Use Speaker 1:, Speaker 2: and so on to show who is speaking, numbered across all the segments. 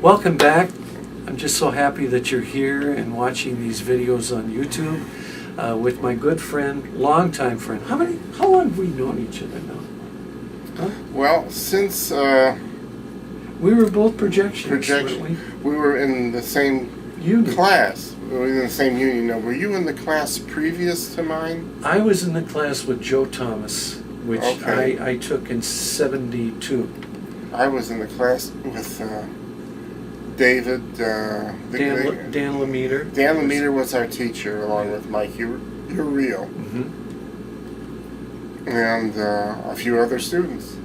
Speaker 1: Welcome back. I'm just so happy that you're here and watching these videos on YouTube with my good friend, longtime friend. How long have we known each other now? Huh?
Speaker 2: Well, since
Speaker 1: we were both projectionists,
Speaker 2: projection, we were in the same
Speaker 1: union
Speaker 2: class. We were in the same union. Now, were you in the class previous to mine?
Speaker 1: I was in the class with Joe Thomas, which
Speaker 2: Okay.
Speaker 1: I took in '72.
Speaker 2: I was in the class with David.
Speaker 1: Dan Lemaitre.
Speaker 2: Dan Lemaitre was our teacher, along with Mike Uriel,
Speaker 1: Mm-hmm.
Speaker 2: and a few other students.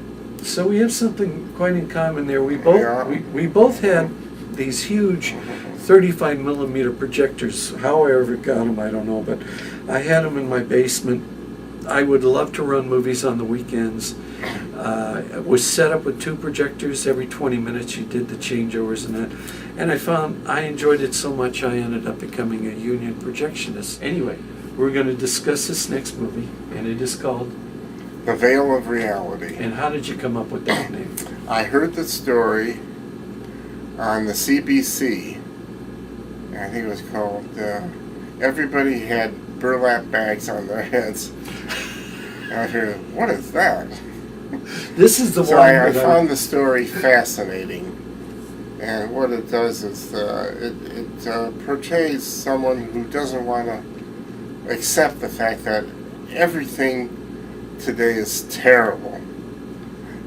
Speaker 1: So we have something quite in common there. We both had these huge 35 millimeter projectors. How I ever got them, I don't know, but I had them in my basement. I would love to run movies on the weekends. It was set up with 2 projectors. Every 20 minutes you did the changeovers and that. And I found I enjoyed it so much I ended up becoming a union projectionist. Anyway, we're going to discuss this next movie, and it is called
Speaker 2: The Veil of Reality.
Speaker 1: And how did you come up with that name?
Speaker 2: I heard the story on the CBC. I think it was called Everybody Had Burlap Bags on Their Heads. And I heard, what is that?
Speaker 1: This is the
Speaker 2: So
Speaker 1: one
Speaker 2: I
Speaker 1: that
Speaker 2: found the story fascinating. And what it does is it portrays someone who doesn't want to accept the fact that everything today is terrible.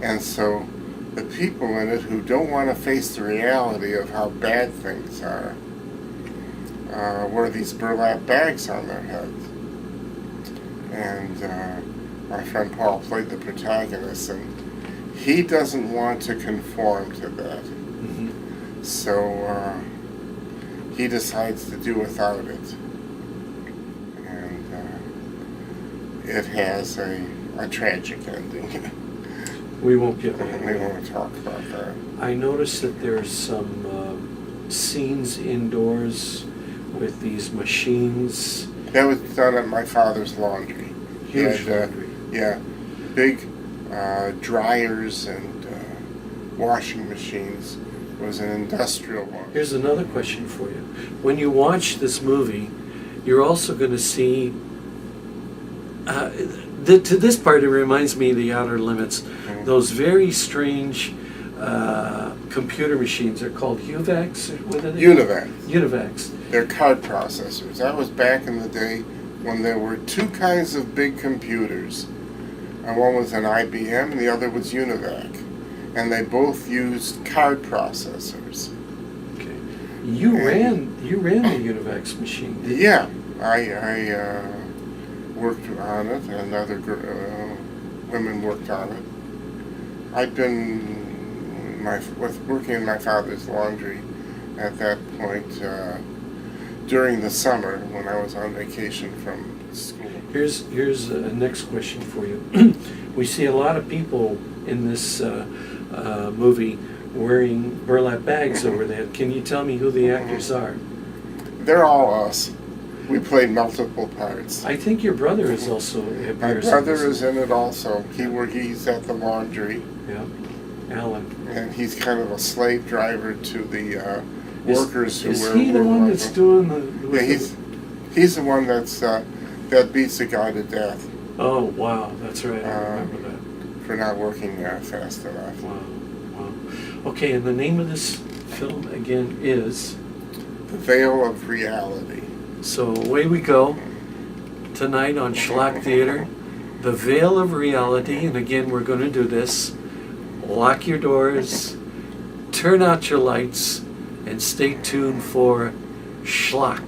Speaker 2: And so the people in it who don't want to face the reality of how bad things are wear these burlap bags on their heads. And my friend Paul played the protagonist, and he doesn't want to conform to that.
Speaker 1: Mm-hmm.
Speaker 2: So he decides to do without it. And it has a tragic ending.
Speaker 1: We won't get that.
Speaker 2: We won't talk about that.
Speaker 1: I noticed that there's some scenes indoors with these machines.
Speaker 2: That was done at my father's laundry.
Speaker 1: Huge
Speaker 2: He had,
Speaker 1: laundry.
Speaker 2: Yeah, big dryers and washing machines. It was an industrial one.
Speaker 1: Here's another question for you. When you watch this movie, you're also going to see, to this part it reminds me of The Outer Limits, those very strange computer machines. They're called UVACs? What are they?
Speaker 2: Univac.
Speaker 1: Univacs.
Speaker 2: They're card processors. That was back in the day when there were 2 kinds of big computers. One was an IBM and the other was Univac. And they both used card processors.
Speaker 1: Okay. You ran the UNIVACs machine, didn't you?
Speaker 2: Yeah, I worked on it, and other women worked on it. I'd been working in my father's laundry at that point during the summer when I was on vacation from school.
Speaker 1: Here's a next question for you. We see a lot of people in this movie wearing burlap bags over their head. Can you tell me who the actors are?
Speaker 2: They're all us. We played multiple parts.
Speaker 1: I think your brother is also appears.
Speaker 2: My brother is in it also. He's at the laundry.
Speaker 1: Yeah, Alan.
Speaker 2: And he's kind of a slave driver to the workers who wear.
Speaker 1: Is he the one that's doing the?
Speaker 2: Yeah, he's the one that beats the guy to death.
Speaker 1: Oh wow, that's right. I remember that.
Speaker 2: For not working fast enough.
Speaker 1: Wow. Okay, and the name of this film again is
Speaker 2: The Veil of Reality.
Speaker 1: So away we go tonight on Schlock Theater, The Veil of Reality, and again we're going to do this. Lock your doors, turn out your lights, and stay tuned for Schlock.